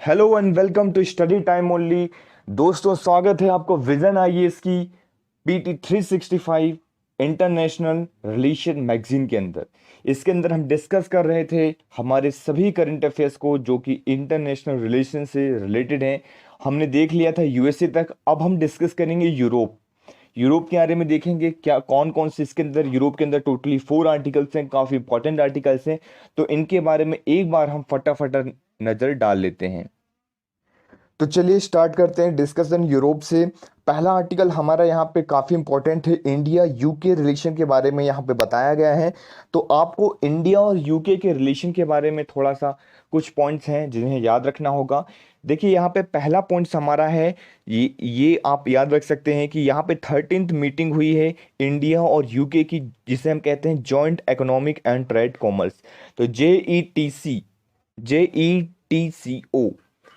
Hello and welcome to study time only. दोस्तों, स्वागत है आपको विजन आईएएस की पीटी 365 इंटरनेशनल रिलेशन मैगजीन के अंदर। इसके अंदर हम डिस्कस कर रहे थे हमारे सभी करंट अफेयर्स को जो कि इंटरनेशनल रिलेशन से रिलेटेड हैं। हमने देख लिया था यूएसए तक। अब हम डिस्कस करेंगे यूरोप। यूरोप के बारे में देखेंगे क्या कौन कौन से इसके अंदर यूरोप के अंदर टोटली 4 आर्टिकल्स हैं, काफ़ी इंपॉर्टेंट आर्टिकल्स हैं। तो इनके बारे में एक बार हम फटाफट नज़र डाल लेते हैं। तो चलिए स्टार्ट करते हैं डिस्कशन यूरोप से। पहला आर्टिकल हमारा यहाँ पे काफ़ी इंपॉर्टेंट है, इंडिया यूके रिलेशन के बारे में यहाँ पे बताया गया है। तो आपको इंडिया और यूके के रिलेशन के बारे में थोड़ा सा कुछ पॉइंट्स हैं जिन्हें याद रखना होगा। देखिए यहाँ पे पहला पॉइंट्स हमारा है, ये आप याद रख सकते हैं कि यहाँ पे 13th मीटिंग हुई है इंडिया और यूके की, जिसे हम कहते हैं joint economic and trade commerce. तो JETCO।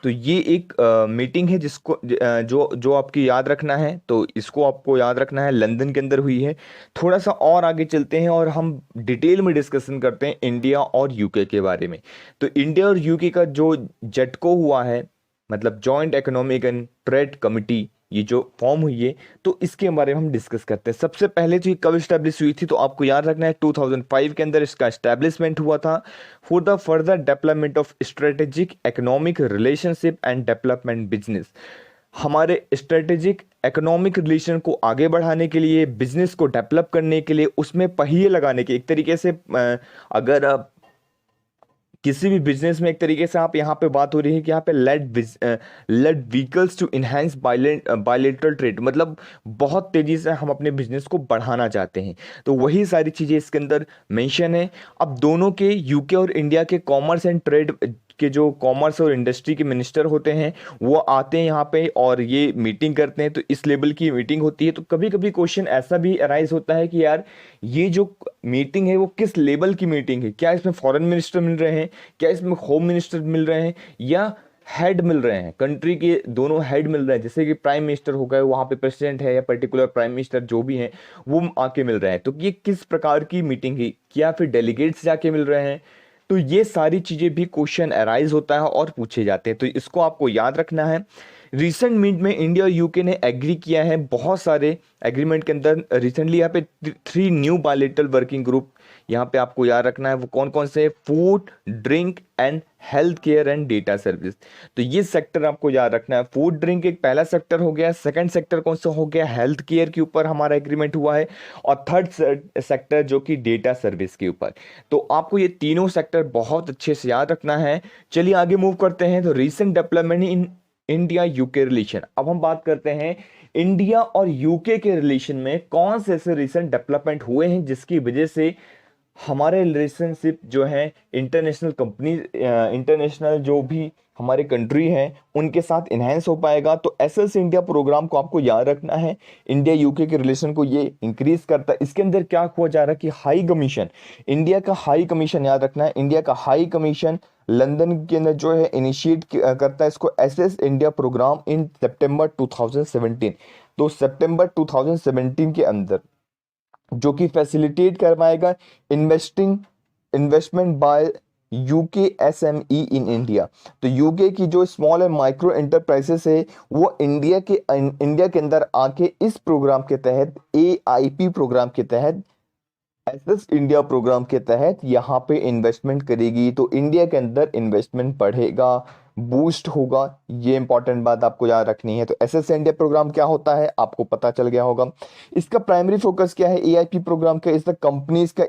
तो ये एक मीटिंग है जिसको जो जो आपकी याद रखना है। तो इसको आपको याद रखना है, लंदन के अंदर हुई है। थोड़ा सा और आगे चलते हैं और हम डिटेल में डिस्कशन करते हैं इंडिया और यूके के बारे में। तो इंडिया और यूके का जो जटको हुआ है, मतलब joint economic and trade committee, ये जो फॉर्म हुई है, तो इसके बारे में हम डिस्कस करते हैं। सबसे पहले तो ये कब स्टैब्लिश हुई थी, तो आपको याद रखना है 2005 के अंदर इसका एस्टैब्लिशमेंट हुआ था for the further development of strategic economic relationship and development business. हमारे स्ट्रेटेजिक इकोनॉमिक रिलेशन को आगे बढ़ाने के लिए, बिजनेस को डेवलप करने के लिए, उसमें पहिए लगाने के एक तरीके से अगर किसी भी बिजनेस में एक तरीके से आप यहाँ पे बात हो रही है कि यहाँ पे led vehicles to enhance bilateral trade, मतलब बहुत तेजी से हम अपने बिजनेस को बढ़ाना चाहते हैं। तो वही सारी चीजें इसके अंदर मेंशन है। अब दोनों के, यूके और इंडिया के कॉमर्स एंड ट्रेड के जो कॉमर्स और इंडस्ट्री के मिनिस्टर होते हैं, वो आते हैं यहाँ पे और ये मीटिंग करते हैं। तो इस लेवल की मीटिंग होती है। तो कभी कभी क्वेश्चन ऐसा भी अराइज होता है कि यार ये जो मीटिंग है वो किस लेवल की मीटिंग है, क्या इसमें फॉरेन मिनिस्टर मिल रहे हैं, क्या इसमें होम मिनिस्टर मिल रहे हैं, या हेड मिल रहे हैं, कंट्री के दोनों हेड मिल रहे हैं, जैसे कि प्राइम मिनिस्टर हो गए, वहां पे प्रेसिडेंट है या पर्टिकुलर प्राइम मिनिस्टर जो भी हैं वो आके मिल रहे हैं। तो ये किस प्रकार की मीटिंग है, क्या फिर डेलीगेट्स जाके मिल रहे हैं। तो ये सारी चीजें भी क्वेश्चन अराइज होता है और पूछे जाते हैं। तो इसको आपको याद रखना है। रिसेंट मीट में इंडिया और यूके ने एग्री किया है बहुत सारे एग्रीमेंट के अंदर। रिसेंटली यहाँ पे 3 न्यू बायलेटरल वर्किंग ग्रुप यहाँ पे आपको याद रखना है। वो कौन कौन से, food, drink and health care and data service. तो ये सेक्टर आपको याद रखना है। फूड ड्रिंक एक पहला सेक्टर हो गया, सेकंड सेक्टर कौन सा हो गया, हेल्थ केयर के ऊपर हमारा एग्रीमेंट हुआ है, और थर्ड सेक्टर जो कि डेटा सर्विस के ऊपर। तो आपको ये तीनों सेक्टर बहुत अच्छे से याद रखना है। चलिए आगे मूव करते हैं। तो recent development in India UK relation. अब हम बात करते हैं इंडिया और यूके के रिलेशन में कौन से ऐसे रिसेंट डेवलपमेंट हुए हैं जिसकी वजह से हमारे रिलेशनशिप जो है इंटरनेशनल कंपनी, इंटरनेशनल जो भी हमारे कंट्री हैं उनके साथ इन्हेंस हो पाएगा। तो एसएस इंडिया प्रोग्राम को आपको याद रखना है। इंडिया यूके के रिलेशन को ये इंक्रीज करता है। इसके अंदर क्या हुआ जा रहा है कि हाई कमीशन, इंडिया का हाई कमीशन याद रखना है। इंडिया का हाई कमीशन लंदन के अंदर जो है इनिशिएट करता है इसको, एसएस इंडिया प्रोग्राम, इन सितंबर 2017। तो सितंबर 2017 के अंदर जो कि फैसिलिटेट करवाएगा investment by UK SME in India. तो यूके की जो स्मॉल एंड माइक्रो एंटरप्राइजेस है वो इंडिया के अंदर आके इस प्रोग्राम के तहत, एआईपी प्रोग्राम के तहत, एसएस इंडिया प्रोग्राम के तहत यहाँ पे इन्वेस्टमेंट करेगी। तो इंडिया के अंदर इन्वेस्टमेंट बढ़ेगा, बूस्ट होगा। ये इंपॉर्टेंट बात आपको याद रखनी है। तो एसएस इंडिया प्रोग्राम क्या होता है आपको पता चल गया होगा। इसका प्राइमरी फोकस क्या है एआईपी प्रोग्राम का, इस द कंपनीज का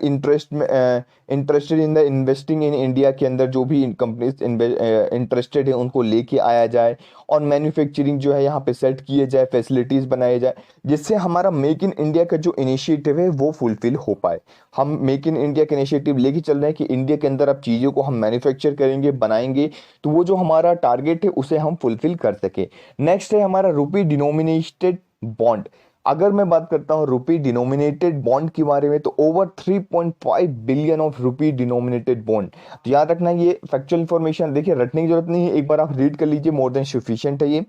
interested in the investing in India के अंदर जो भी कंपनीज इंटरेस्टेड है उनको लेके आया जाए और मैन्युफैक्चरिंग जो है यहाँ पे सेट किए जाए, फैसिलिटीज बनाए जाए, जिससे हमारा मेक इन इंडिया का जो इनिशिएटिव है वो फुलफिल हो पाए। हम मेक इन इंडिया का इनिशिएटिव लेके चल रहे हैं कि इंडिया के अंदर अब चीज़ों को हम मैन्युफैक्चर करेंगे, बनाएंगे, तो वो जो हमारा टारगेट है उसे हम फुलफिल कर सके। नेक्स्ट है हमारा रुपी डिनोमिनेटेड बॉन्ड। अगर मैं बात करता हूं रुपी डिनोमिनेटेड बॉन्ड के बारे में, तो over 3.5 billion of rupee denominated bond. तो याद रखना ये फैक्चुअल इंफॉर्मेशन, देखिए रटने की जरूरत नहीं है, एक बार आप रीड कर लीजिए, मोर देन सफिशिएंट है ये।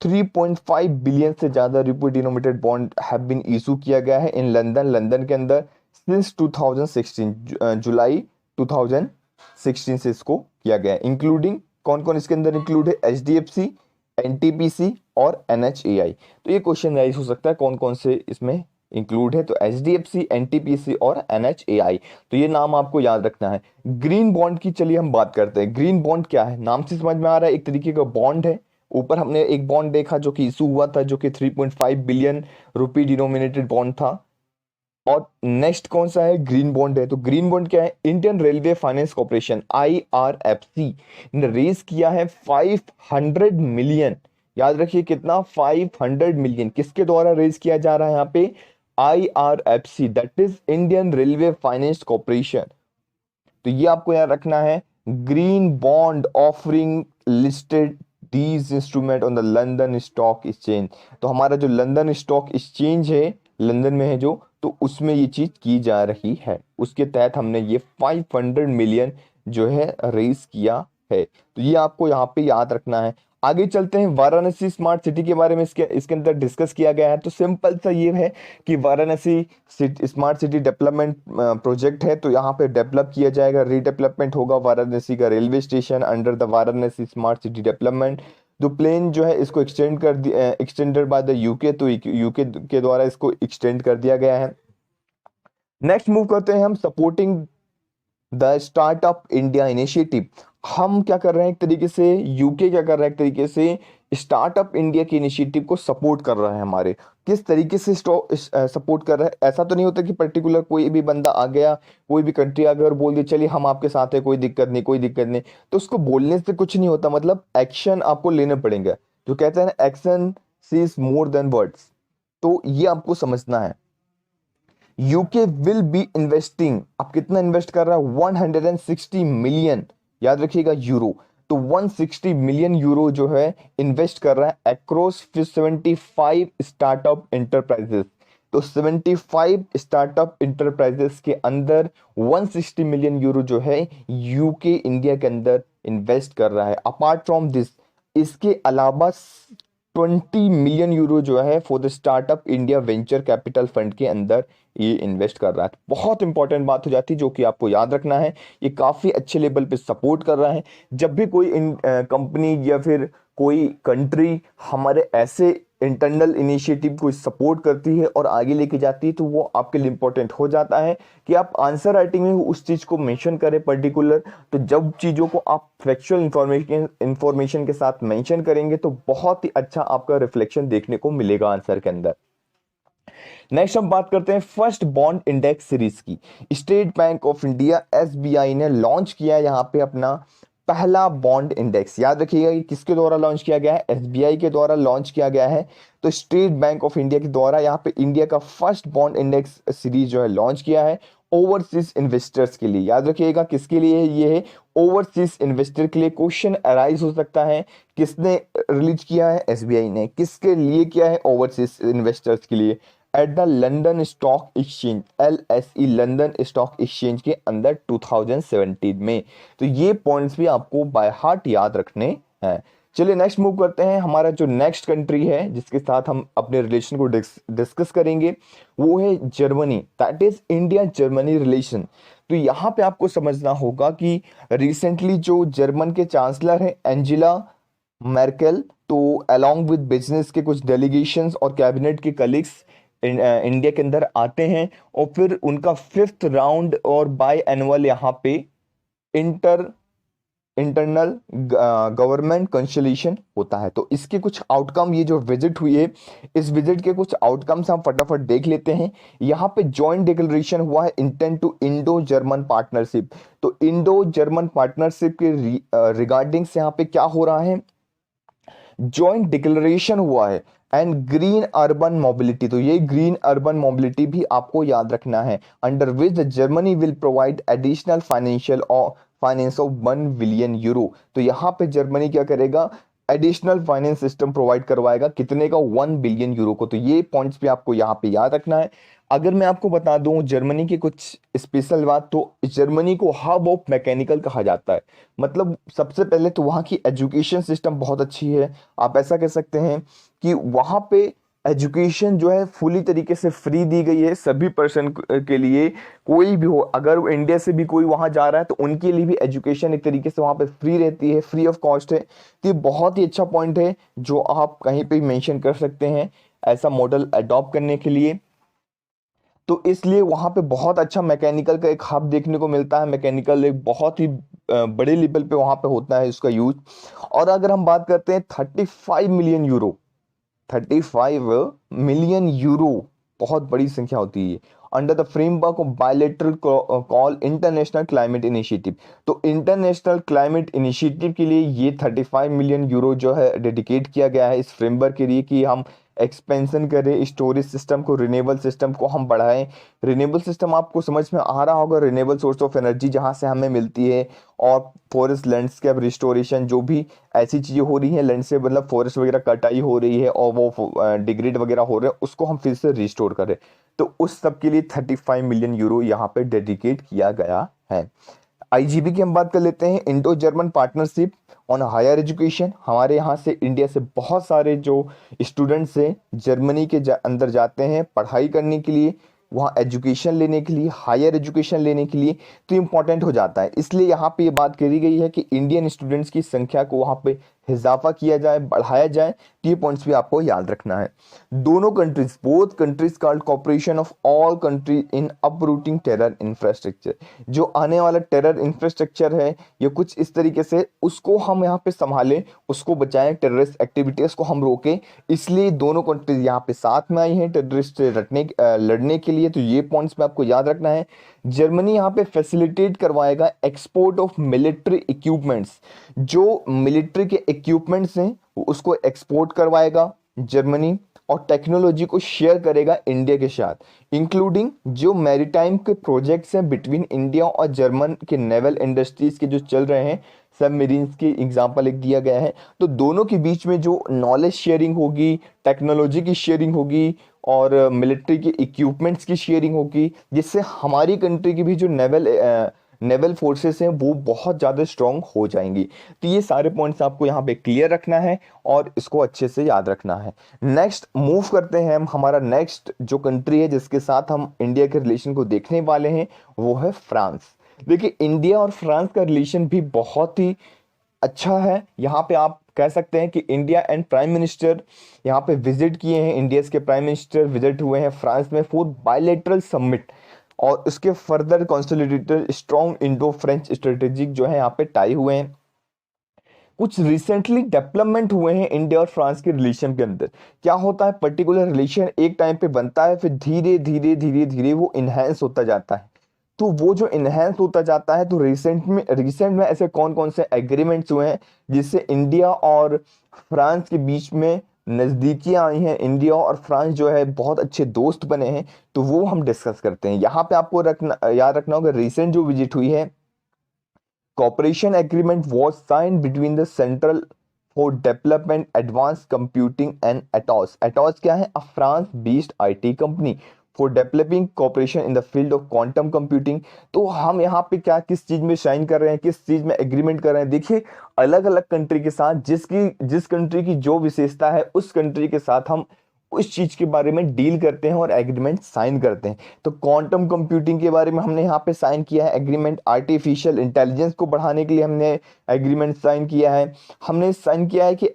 3.5 बिलियन से ज्यादा rupee denominated bond have been issue किया गया है इन लंदन के अंदर सिंस 2016, जुलाई 2016 से इसको किया गया है, इंक्लूडिंग कौन कौन इसके अंदर इंक्लूड है? HDFC, NTPC और NHAI। तो ये क्वेश्चन राइज हो सकता है कौन कौन से इसमें इंक्लूड है, तो HDFC, NTPC और NHAI। तो ये नाम आपको याद रखना है। ग्रीन बॉन्ड की चलिए हम बात करते हैं। ग्रीन बॉन्ड क्या है? नाम से समझ में आ रहा है, एक तरीके का बॉन्ड है। ऊपर हमने एक बॉन्ड देखा जो कि इशू हुआ था, जो कि 3.5 बिलियन रुपी डिनोमिनेटेड बॉन्ड था। और नेक्स्ट कौन सा है? ग्रीन बॉन्ड है। तो ग्रीन बॉन्ड क्या है? Indian railway finance corporation IRFC ने रेज किया है 500 मिलियन। याद रखिए कितना? 500 मिलियन। किसके द्वारा रेज किया जा रहा है यहाँ पे? IRFC, that is Indian railway finance corporation. तो ये आपको याद रखना है। Green bond offering listed these instrument on the London stock exchange. तो हमारा जो लंदन स्टॉक एक्सचेंज है, लंदन में है जो, तो उसमें ये चीज की जा रही है। उसके तहत हमने ये 500 मिलियन जो है रेज किया है। तो ये आपको यहाँ पे याद रखना है। आगे चलते हैं, वाराणसी स्मार्ट सिटी के बारे में इसके अंदर डिस्कस किया गया है। तो सिंपल सा ये है कि Varanasi smart city development project है। तो यहाँ पे डेवलप किया जाएगा, रीडेवलपमेंट होगा वाराणसी का railway station under the Varanasi smart city development. जो प्लेन जो है इसको एक्सटेंडेड बाय द यूके, तो यूके के द्वारा इसको एक्सटेंड कर दिया गया है। नेक्स्ट मूव करते हैं हम, supporting the startup India initiative. हम क्या कर रहे हैं एक तरीके से, यूके क्या कर रहा है एक तरीके से, स्टार्टअप इंडिया के इनिशिएटिव को सपोर्ट कर रहा है हमारे। किस तरीके से सपोर्ट कर रहा है? ऐसा तो नहीं होता कि पर्टिकुलर कोई भी बंदा आ गया, कोई भी कंट्री आ गया और बोल दिया चलिए हम आपके साथ है, कोई दिक्कत नहीं, कोई दिक्कत नहीं। तो उसको बोलने से कुछ नहीं होता, मतलब एक्शन आपको लेने पड़ेंगे। जो कहते हैं ना, action sees more than words. तो ये आपको समझना है। यूके विल बी इन्वेस्टिंग, अब कितना इन्वेस्ट कर रहा है? 160 मिलियन, याद रखिएगा, यूरो। तो 160 मिलियन यूरो जो है इन्वेस्ट कर रहा है अक्रॉस 75 स्टार्टअप इंटरप्राइजेस। तो 75 स्टार्टअप इंटरप्राइजेस के अंदर 160 मिलियन यूरो जो है यूके इंडिया के अंदर इन्वेस्ट कर रहा है। अपार्ट फ्रॉम दिस, इसके अलावा 20 मिलियन यूरो जो है for the startup India venture capital fund के अंदर ये इन्वेस्ट कर रहा है। बहुत इंपॉर्टेंट बात हो जाती है जो कि आपको याद रखना है। ये काफी अच्छे लेवल पे सपोर्ट कर रहा है। जब भी कोई कंपनी या फिर कोई कंट्री हमारे ऐसे इंटरनल इनिशिएटिव को सपोर्ट करती है और आगे लेके जाती है, तो वो आपके लिए इंपॉर्टेंट हो जाता है कि आप आंसर राइटिंग में उस चीज को मेंशन करें पर्टिकुलर। तो जब चीजों को आप फैक्चुअल इंफॉर्मेशन के साथ मेंशन करेंगे तो बहुत ही अच्छा आपका रिफ्लेक्शन देखने को मिलेगा आंसर के अंदर। नेक्स्ट हम बात करते हैं फर्स्ट बॉन्ड इंडेक्स सीरीज की। State bank of India SBI ने लॉन्च किया यहाँ पे अपना पहला बॉन्ड इंडेक्स। याद रखिएगा कि किसके द्वारा लॉन्च किया गया है? SBI के द्वारा लॉन्च किया गया है। तो स्टेट बैंक ऑफ इंडिया के द्वारा यहाँ पे इंडिया का फर्स्ट बॉन्ड इंडेक्स सीरीज जो है लॉन्च किया है ओवरसीज इन्वेस्टर्स के लिए। याद रखिएगा किसके लिए ये है? ओवरसीज इन्वेस्टर के लिए। क्वेश्चन अराइज हो सकता है किसने रिलीज किया है? SBI ने। किसके लिए किया है? ओवरसीज इन्वेस्टर्स के लिए। At the London stock exchange, LSE London stock exchange के अंदर 2017 में। तो ये पॉइंट्स भी आपको बाय हार्ट याद रखने हैं। चलिए नेक्स्ट मूव करते हैं। हमारा जो नेक्स्ट कंट्री है जिसके साथ हम अपने रिलेशन को डिस्कस करेंगे वो है Germany, that is India Germany relation. तो यहाँ पे आपको समझना होगा कि रिसेंटली जो जर्मन के चांसलर हैं एंजेला मेर्केल, तो अलोंग विद बिजनेस के कुछ डेलीगेशंस और कैबिनेट के कलीग्स इंडिया के अंदर आते हैं और फिर उनका 5th राउंड और बाय एनुअल यहाँ पे इंटरनल गवर्नमेंट कंसल्टेशन होता है। तो इसके कुछ आउटकम, ये जो विजिट हुई है इस विजिट के कुछ आउटकम्स हम फटाफट देख लेते हैं। यहाँ पे जॉइंट डिक्लेरेशन हुआ है intent to Indo German partnership. तो इंडो जर्मन पार्टनरशिप के रिगार्डिंग से यहाँ पे क्या हो रहा है? जॉइंट डिक्लेरेशन हुआ है। एंड ग्रीन अर्बन मोबिलिटी, तो ये ग्रीन अर्बन मोबिलिटी भी आपको याद रखना है। Under which Germany will provide additional finance of 1 billion euro. तो यहाँ पे जर्मनी क्या करेगा? एडिशनल फाइनेंस सिस्टम प्रोवाइड करवाएगा। कितने का? 1 बिलियन यूरो को। तो ये पॉइंट्स भी आपको यहाँ पे याद रखना है। अगर मैं आपको बता दूं जर्मनी की कुछ स्पेशल बात, तो जर्मनी को हब ऑफ मैकेनिकल कहा जाता है। मतलब सबसे पहले तो वहाँ की एजुकेशन सिस्टम बहुत अच्छी है। आप ऐसा कह सकते हैं कि वहाँ पे एजुकेशन जो है फुली तरीके से फ्री दी गई है सभी पर्सन के लिए, कोई भी हो, अगर वो इंडिया से भी कोई वहाँ जा रहा है तो उनके लिए भी एजुकेशन एक तरीके से वहाँ पे फ्री रहती है, फ्री ऑफ कॉस्ट है। तो ये बहुत ही अच्छा पॉइंट है जो आप कहीं पे मेंशन कर सकते हैं ऐसा मॉडल अडॉप्ट करने के लिए। तो इसलिए वहाँ पे बहुत अच्छा मैकेनिकल का एक हब देखने को मिलता है, मैकेनिकल एक बहुत ही बड़े लेवल पे वहाँ पे होता है इसका यूज। और अगर हम बात करते हैं 35 मिलियन यूरो, 35 मिलियन यूरो बहुत बड़ी संख्या होती है, under the framework of bilateral call international climate initiative. तो इंटरनेशनल क्लाइमेट इनिशिएटिव के लिए ये 35 मिलियन यूरो जो है डेडिकेट किया गया है इस फ्रेमवर्क के लिए कि हम एक्सपेंशन करें स्टोरेज सिस्टम को, रिन्यूएबल सिस्टम को हम बढ़ाएं। रिन्यूएबल सिस्टम आपको समझ में आ रहा होगा, रिन्यूएबल सोर्स ऑफ एनर्जी जहां से हमें मिलती है, और फॉरेस्ट लैंडस्केप रिस्टोरेशन, जो भी ऐसी चीज़ें हो रही हैं लैंड से, मतलब फॉरेस्ट वगैरह कटाई हो रही है और वो डिग्रेड वगैरह हो रहे हैं, उसको हम फिर से रिस्टोर करें। तो उस सब के लिए 35 मिलियन यूरो यहाँ पे डेडिकेट किया गया है। आईजीबी की हम बात कर लेते हैं, Indo German partnership on higher education. हमारे यहाँ से इंडिया से बहुत सारे जो स्टूडेंट्स हैं जर्मनी के अंदर जाते हैं पढ़ाई करने के लिए, वहाँ एजुकेशन लेने के लिए, हायर एजुकेशन लेने के लिए, तो इम्पॉर्टेंट हो जाता है। इसलिए यहाँ पे ये बात करी गई है कि इंडियन स्टूडेंट्स की संख्या को वहाँ पे इजाफा किया जाए, बढ़ाया जाए। तो ये पॉइंट्स भी आपको याद रखना है। दोनों countries, both countries called cooperation of all country in uprooting terror infrastructure. जो आने वाला टेरर इंफ्रास्ट्रक्चर है ये कुछ इस तरीके से उसको हम यहाँ पे संभालें, उसको बचाएं, टेररिस्ट एक्टिविटीज को हम रोकें। इसलिए दोनों कंट्रीज यहाँ पे साथ में आई हैं टेररिस्ट से लड़ने के लिए। तो ये पॉइंट्स में आपको याद रखना है। जर्मनी यहाँ पे फैसिलिटेट करवाएगा एक्सपोर्ट ऑफ मिलिट्री इक्विपमेंट्स। जो मिलिट्री के इक्विपमेंट्स हैं उसको एक्सपोर्ट करवाएगा जर्मनी, और टेक्नोलॉजी को शेयर करेगा इंडिया के साथ, इंक्लूडिंग जो मैरीटाइम के प्रोजेक्ट्स हैं बिटवीन इंडिया और जर्मन के नेवल इंडस्ट्रीज के जो चल रहे हैं, सबमरीन्स की एग्जांपल एक दिया गया है। तो दोनों के बीच में जो नॉलेज शेयरिंग होगी, टेक्नोलॉजी की शेयरिंग होगी और मिलिट्री के इक्विपमेंट्स की शेयरिंग होगी, जिससे हमारी कंट्री की भी जो नेवल फोर्सेस हैं वो बहुत ज़्यादा स्ट्रांग हो जाएंगी। तो ये सारे पॉइंट्स आपको यहाँ पे क्लियर रखना है और इसको अच्छे से याद रखना है। नेक्स्ट मूव करते हैं हम, हमारा नेक्स्ट जो कंट्री है जिसके साथ हम इंडिया के रिलेशन को देखने वाले हैं वो है फ्रांस। देखिए इंडिया और फ्रांस का रिलेशन भी बहुत ही अच्छा है। यहाँ पे आप कह सकते हैं कि इंडिया एंड प्राइम मिनिस्टर यहाँ पे विजिट किए हैं, इंडिया के प्राइम मिनिस्टर विजिट हुए हैं फ्रांस में फॉर बायलैटरल समिट, और उसके further consolidated strong Indo French strategic जो है यहाँ पे टाई हुए हैं। कुछ रिसेंटली डेवलपमेंट हुए हैं इंडिया और फ्रांस के रिलेशन के अंदर। क्या होता है, पर्टिकुलर रिलेशन एक टाइम पे बनता है, फिर धीरे धीरे धीरे धीरे वो इनहेंस होता जाता है। तो वो जो इनहेंस होता जाता है, तो रिसेंट में ऐसे कौन कौन से एग्रीमेंट्स हुए हैं जिससे इंडिया और फ्रांस के बीच में नज़दीकियां आई हैं, इंडिया और फ्रांस जो है बहुत अच्छे दोस्त बने हैं, तो वो हम डिस्कस करते हैं। यहाँ पे आपको याद रखना होगा, रिसेंट जो विजिट हुई है, cooperation agreement was signed between the Central for Development Advanced Computing and Atos। Atos क्या है, a France based IT company for developing cooperation in the field of quantum computing। तो हम यहाँ पे क्या किस चीज में साइन कर रहे हैं, किस चीज में एग्रीमेंट कर रहे हैं। देखिए अलग अलग कंट्री के साथ जिस कंट्री की जो विशेषता है उस कंट्री के साथ हम उस चीज के बारे में डील करते हैं और एग्रीमेंट साइन करते हैं। तो क्वांटम कंप्यूटिंग के बारे में हमने यहाँ पे साइन किया है एग्रीमेंट, आर्टिफिशियल इंटेलिजेंस को बढ़ाने के लिए हमने एग्रीमेंट साइन किया है। हमने साइन किया है कि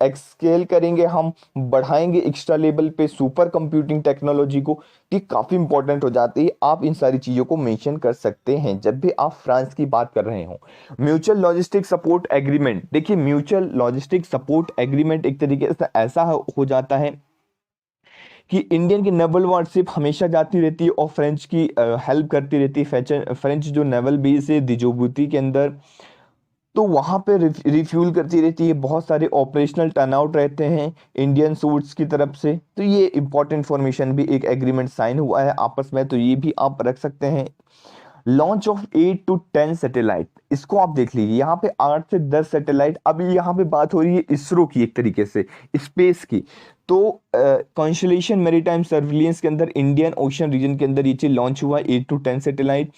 एक्सकेल करेंगे, हम बढ़ाएंगे एक्स्ट्रा लेवल पे सुपर कंप्यूटिंग टेक्नोलॉजी को। ये काफ़ी इंपॉर्टेंट हो जाती है, आप इन सारी चीज़ों को मेंशन कर सकते हैं जब भी आप फ्रांस की बात कर रहे हो। म्यूचुअल लॉजिस्टिक सपोर्ट एग्रीमेंट, देखिए म्यूचुअल लॉजिस्टिक सपोर्ट एग्रीमेंट एक तरीके से ऐसा हो जाता है कि इंडियन की नेवल वारशिप हमेशा जाती रहती है और फ्रेंच की हेल्प करती रहती है। फ्रेंच जो नेवल बेस है दिजोबूती के अंदर, तो वहाँ पे रिफ्यूल करती रहती है, बहुत सारे ऑपरेशनल टर्नआउट रहते हैं इंडियन सूट्स की तरफ से। तो ये इंपॉर्टेंट इन्फॉर्मेशन भी एक एग्रीमेंट साइन हुआ है आपस में, तो ये भी आप रख सकते हैं। लॉन्च ऑफ 8 to 10 सैटेलाइट, इसको आप देख लीजिए, यहाँ पे 8 से 10 सैटेलाइट। अभी यहाँ पे बात हो रही है इसरो की, एक तरीके से स्पेस की। तो कॉन्स्टलेशन मैरीटाइम सर्विलियंस के अंदर इंडियन ओशन रीजन के अंदर ये चीज लॉन्च हुआ 8 to 10 satellite.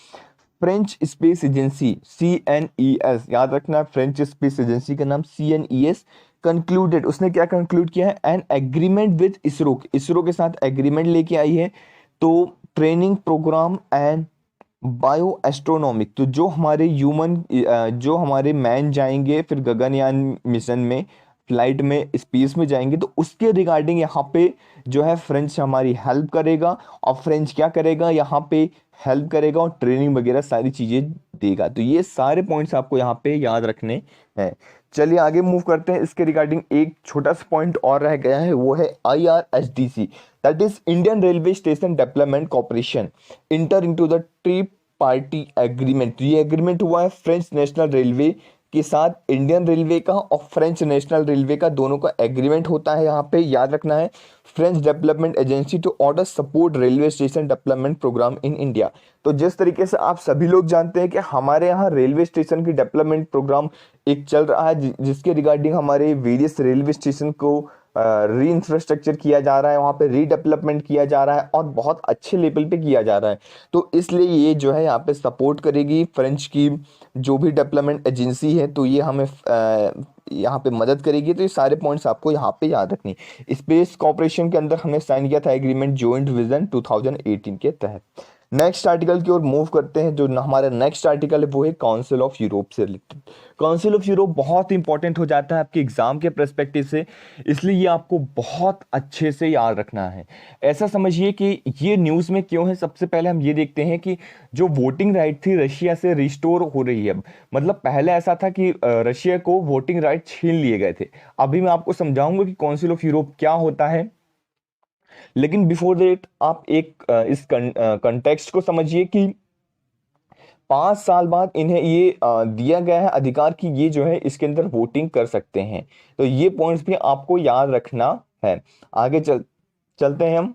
French space agency CNES, याद रखना फ्रेंच स्पेस एजेंसी का नाम CNES, कंक्लूडेड, उसने क्या कंक्लूड किया है, an agreement with ISRO, ISRO के साथ एग्रीमेंट लेके आई है। तो training programme and bio astronomic, तो जो हमारे जो हमारे मैन जाएंगे फिर गगनयान मिशन में, फ्लाइट में, स्पेस में जाएंगे, तो उसके रिगार्डिंग यहाँ पे जो है फ्रेंच हमारी हेल्प करेगा। और फ्रेंच क्या करेगा यहाँ पे, हेल्प करेगा और ट्रेनिंग वगैरह सारी चीज़ें देगा। तो ये सारे पॉइंट्स आपको यहाँ पे याद रखने हैं। चलिए आगे मूव करते हैं। इसके रिगार्डिंग एक छोटा सा पॉइंट और रह गया है, वो है IRSDC, that is Indian railway station development corporation inter into the tree party agreement. ये एग्रीमेंट हुआ है फ्रेंच नेशनल रेलवे के साथ, इंडियन रेलवे का और फ्रेंच नेशनल रेलवे का, दोनों का एग्रीमेंट होता है। यहाँ पे याद रखना है, French development agency to order support railway station development programme in India. तो जिस तरीके से आप सभी लोग जानते हैं कि हमारे यहाँ रेलवे स्टेशन की डेवलपमेंट प्रोग्राम एक चल रहा है, जिसके रिगार्डिंग हमारे वेरियस रेलवे स्टेशन को री इंफ्रास्ट्रक्चर किया जा रहा है, वहाँ पे रीडेवलपमेंट किया जा रहा है और बहुत अच्छे लेवल पे किया जा रहा है। तो इसलिए ये जो है यहाँ पे सपोर्ट करेगी फ्रेंच की जो भी डेवलपमेंट एजेंसी है, तो ये हमें यहाँ पे मदद करेगी। तो ये सारे पॉइंट्स आपको यहाँ पे याद रखनी। स्पेस कॉर्पोरेशन के अंदर हमने साइन किया था एग्रीमेंट जॉइंट विजन 2018 के तहत। नेक्स्ट आर्टिकल की ओर मूव करते हैं। जो हमारा नेक्स्ट आर्टिकल है वो है काउंसिल ऑफ यूरोप से रिलेटेड। काउंसिल ऑफ यूरोप बहुत इंपॉर्टेंट हो जाता है आपके एग्जाम के पर्सपेक्टिव से, इसलिए ये आपको बहुत अच्छे से याद रखना है। ऐसा समझिए कि ये न्यूज़ में क्यों है। सबसे पहले हम ये देखते हैं कि जो वोटिंग राइट थी रशिया से रिस्टोर हो रही है। मतलब पहले ऐसा था कि रशिया को वोटिंग राइट छीन लिए गए थे। अभी मैं आपको समझाऊंगा कि काउंसिल ऑफ यूरोप क्या होता है, लेकिन बिफोर दैट आप एक इस कंटेक्स्ट को समझिए कि 5 साल बाद इन्हें ये दिया गया है अधिकार कि ये जो है इसके अंदर वोटिंग कर सकते हैं। तो ये पॉइंट्स भी आपको याद रखना है। आगे चलते हैं हम।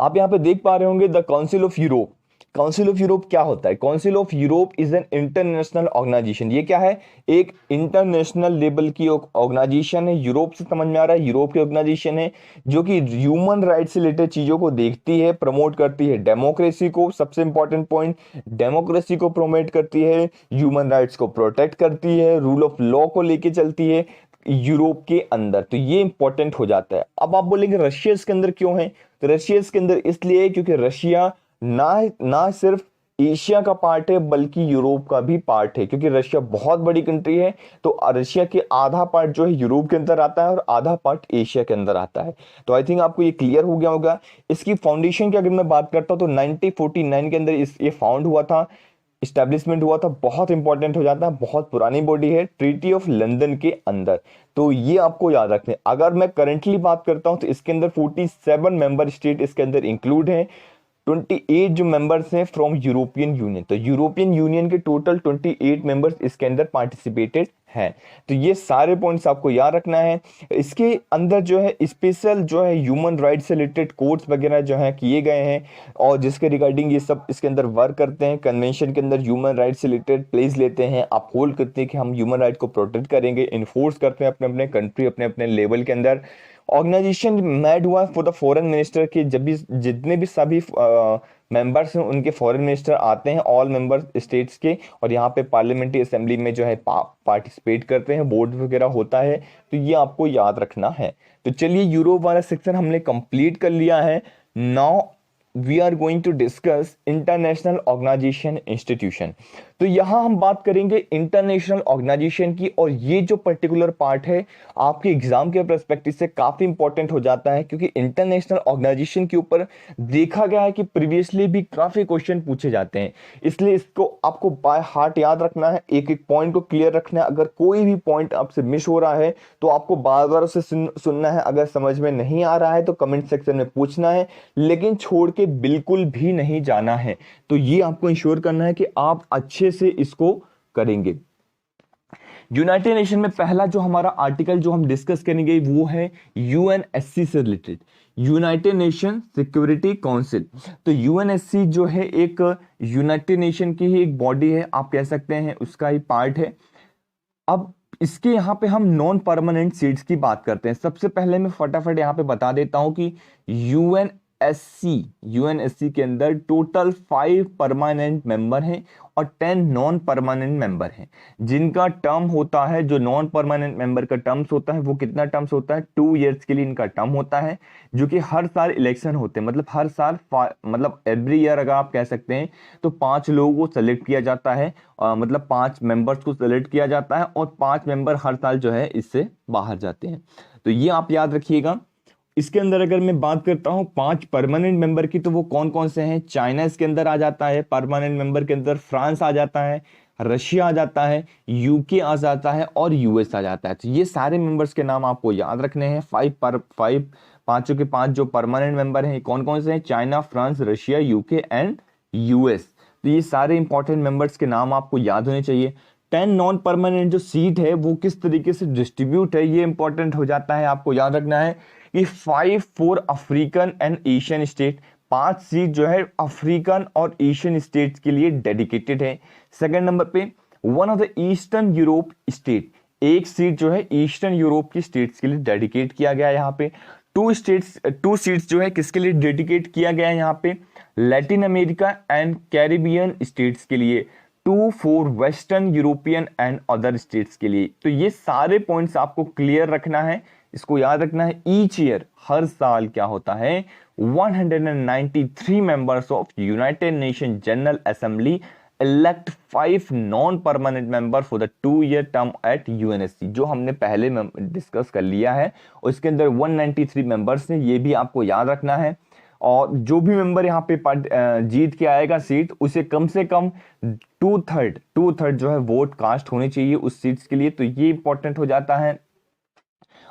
आप यहाँ पे देख पा रहे होंगे the Council of Europe. Council of Europe क्या होता है? Council of Europe is an international organisation. ये क्या है? एक इंटरनेशनल लेवल की ऑर्गेनाइजेशन है। यूरोप से समझ में आ रहा है, यूरोप की ऑर्गेनाइजेशन है जो कि ह्यूमन राइट्स से रिलेटेड चीजों को देखती है, प्रमोट करती है। डेमोक्रेसी को, सबसे इंपॉर्टेंट पॉइंट, डेमोक्रेसी को प्रमोट करती है, ह्यूमन राइट्स को प्रोटेक्ट करती है, रूल ऑफ लॉ को लेके चलती है यूरोप के अंदर। तो ये इंपॉर्टेंट हो जाता है। अब आप बोलेंगे रशिया इसके अंदर क्यों है? तो रशिया इसके अंदर इसलिए क्योंकि रशिया ना ना सिर्फ एशिया का पार्ट है बल्कि यूरोप का भी पार्ट है। क्योंकि रशिया बहुत बड़ी कंट्री है, तो रशिया के आधा पार्ट जो है यूरोप के अंदर आता है और आधा पार्ट एशिया के अंदर आता है। तो आई थिंक आपको ये क्लियर हो गया होगा। इसकी फाउंडेशन की अगर मैं बात करता हूं तो 1949 के अंदर ये फाउंड हुआ था, इस्टेब्लिशमेंट हुआ था। बहुत इंपॉर्टेंट हो जाता है, बहुत पुरानी बॉडी है, ट्रीटी ऑफ लंदन के अंदर। तो ये आपको याद रखना है। अगर मैं करंटली बात करता हूं तो इसके अंदर 47 मेंबर स्टेट इसके अंदर इंक्लूड हैं, 28 जो मेंबर्स हैं फ्रॉम यूरोपियन यूनियन। तो यूरोपियन यूनियन के टोटल 28 मेंबर्स इसके अंदर पार्टिसिपेटेड हैं। तो ये सारे पॉइंट्स आपको याद रखना है। इसके अंदर जो है स्पेशल जो है ह्यूमन राइट्स से रिलेटेड कोर्ट्स वगैरह जो है किए गए हैं और जिसके रिगार्डिंग ये सब इसके अंदर वर्क करते हैं। कन्वेंशन के अंदर ह्यूमन राइट्स से रिलेटेड प्लेस लेते हैं, आप होल्ड करते हैं कि हम ह्यूमन राइट को प्रोटेक्ट करेंगे, इन्फोर्स करते हैं अपने अपने कंट्री, अपने अपने लेवल के अंदर। ऑर्गेनाइजेशन मेड हुआ फॉर द फॉरेन मिनिस्टर के, जब भी जितने भी सभी मेंबर्स हैं उनके फॉरेन मिनिस्टर आते हैं ऑल मेंबर स्टेट्स के, और यहाँ पे पार्लियामेंट्री असेंबली में जो है पार्टिसिपेट करते हैं, बोर्ड वगैरह होता है। तो ये आपको याद रखना है। तो चलिए यूरोप वाला सेक्शन हमने कंप्लीट कर लिया है। Now we are going to discuss international organisation institution. तो यहां हम बात करेंगे इंटरनेशनल ऑर्गेनाइजेशन की, और ये जो पर्टिकुलर पार्ट है आपके एग्जाम के पर्सपेक्टिव से काफी इंपॉर्टेंट हो जाता है। क्योंकि इंटरनेशनल ऑर्गेनाइजेशन के ऊपर देखा गया है कि प्रीवियसली भी काफी क्वेश्चन पूछे जाते हैं, इसलिए इसको आपको बाय हार्ट याद रखना है, एक एक पॉइंट को क्लियर रखना है। अगर कोई भी पॉइंट आपसे मिस हो रहा है तो आपको बार बार उसे सुनना है। अगर समझ में नहीं आ रहा है तो कमेंट सेक्शन में पूछना है, लेकिन छोड़ के बिल्कुल भी नहीं जाना है। तो ये आपको इंश्योर करना है कि आप अच्छे से इसको करेंगे। यूनाइटेड नेशन में पहला जो हमारा आर्टिकल जो हम डिस्कस करेंगे वो है यूएनएससी से related, United nation security council. तो यूएनएससी जो है एक यूनाइटेड नेशन की ही एक बॉडी है, आप कह सकते हैं उसका ही पार्ट है। अब इसके यहाँ पे हम नॉन परमानेंट सीट्स की बात करते हैं। सबसे पहले मैं फटाफट यहाँ पे बता देता हूं कि यूएन यूएनएससी के अंदर टोटल 5 परमानेंट मेंबर हैं और 10 नॉन परमानेंट मेंबर हैं, जिनका टर्म होता है, जो नॉन परमानेंट मेंबर का टर्म्स होता है वो कितना टर्म्स होता है, 2 इयर्स के लिए इनका टर्म होता है, जो कि हर साल इलेक्शन होते हैं, मतलब हर साल मतलब एवरी ईयर अगर आप कह सकते हैं तो 5 लोगों को सेलेक्ट किया जाता है, मतलब 5 मेंबर्स को सेलेक्ट किया जाता है और 5 मेंबर हर साल जो है इससे बाहर जाते हैं। तो ये आप याद रखिएगा। इसके अंदर अगर मैं बात करता हूं 5 परमानेंट मेंबर की, तो वो कौन कौन से हैं। चाइना इसके अंदर आ जाता है परमानेंट मेंबर के अंदर, फ्रांस आ जाता है, रशिया आ जाता है, यूके आ जाता है और यूएस आ जाता है। तो ये सारे मेंबर्स के नाम आपको याद रखने हैं। 5 पांचों के 5 जो परमानेंट मेंबर हैं कौन कौन से हैं, China, France, Russia, UK and US. तो ये सारे इंपॉर्टेंट मेंबर्स के नाम आपको याद होने चाहिए। 10 नॉन परमानेंट जो सीट है वो किस तरीके से डिस्ट्रीब्यूट है, ये इंपॉर्टेंट हो जाता है, आपको याद रखना है कि 5 for African and Asian state, 5 seat जो है अफ्रीकन और एशियन स्टेट्स के लिए डेडिकेटेड है। सेकंड नंबर पे 1 of the eastern Europe state, एक सीट जो है ईस्टर्न यूरोप की स्टेट्स के लिए डेडिकेट किया गया है। यहाँ पे 2 सीट्स जो है किसके लिए डेडिकेट किया गया है, यहाँ पे Latin America and Caribbean states के लिए, 2 for western European and other states के लिए। तो ये सारे पॉइंट्स आपको क्लियर रखना है, इसको याद रखना है। ईच ईयर, हर साल क्या होता है, 193 members of United Nation General Assembly elect 5 non permanent member for the 2 year term at UNSC, जो हमने पहले डिस्कस कर लिया है। और इसके अंदर 193 मेंबर्स हैं, ये भी आपको याद रखना है। और जो भी मेंबर यहाँ पे जीत के आएगा सीट, उसे कम से कम 2/3 जो है वोट कास्ट होने चाहिए उस सीट्स के लिए। तो ये इंपॉर्टेंट हो जाता है।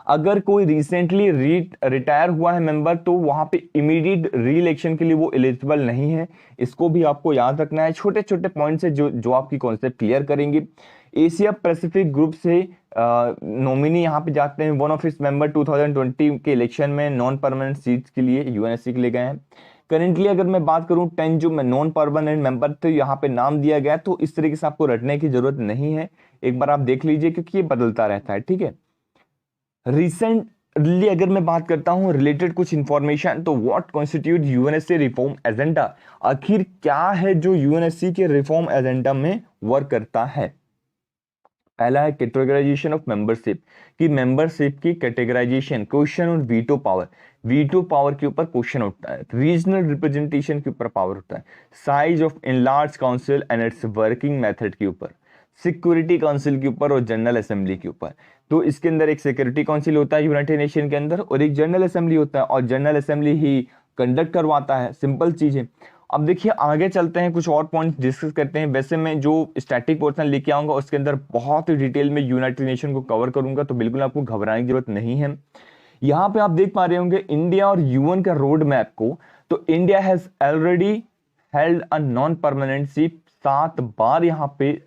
अगर कोई रिसेंटली रिटायर हुआ है मेंबर, तो वहां पे इमीडिएट री इलेक्शन के लिए वो एलिजिबल नहीं है, इसको भी आपको याद रखना है। छोटे छोटे पॉइंट्स है जो आपकी कॉन्सेप्ट क्लियर करेंगे। एशिया पैसिफिक ग्रुप से नॉमिनी यहाँ पे जाते हैं, 1 ऑफ इस मेंबर 2020 के इलेक्शन में नॉन परमानेंट सीट्स के लिए यूएनएससी के लिए गए हैं। करेंटली अगर मैं बात करूं 10 जो नॉन परमानेंट मेंबर थे यहाँ पे नाम दिया गया, तो इस तरीके से आपको रटने की जरूरत नहीं है, एक बार आप देख लीजिए क्योंकि ये बदलता रहता है, ठीक है। रिसेंटली अगर मैं बात करता हूं रिलेटेड कुछ इंफॉर्मेशन, तो what constitute UNSC reform agenda, आखिर क्या है जो यूएनएससी के रिफॉर्म एजेंडा में वर्क करता है। पहला है कैटेगराइजेशन ऑफ मेंबरशिप, कि मेंबरशिप की categorisation, question on veto power के ऊपर क्वेश्चन उठता है, रीजनल रिप्रेजेंटेशन के ऊपर पावर होता है, size of enlarge council and it's working method के ऊपर, सिक्योरिटी काउंसिल के ऊपर और जनरल असेंबली के ऊपर। तो इसके अंदर एक सिक्योरिटी काउंसिल होता है यूनाइटेड नेशन के अंदर और एक जनरल असेंबली होता है, और जनरल असेंबली ही कंडक्ट करवाता है, सिंपल चीज है। अब देखिए आगे चलते हैं, कुछ और पॉइंट डिस्कस करते हैं। वैसे मैं जो स्टैटिक पोर्शन लेके आऊंगा उसके अंदर बहुत ही डिटेल में यूनाइटेड नेशन को कवर करूंगा, तो बिल्कुल आपको घबराने की जरूरत नहीं है। यहाँ पे आप देख पा रहे होंगे इंडिया और यूएन का रोड मैप को, तो India has already held a non permanent seat, 7 बार यहाँ पे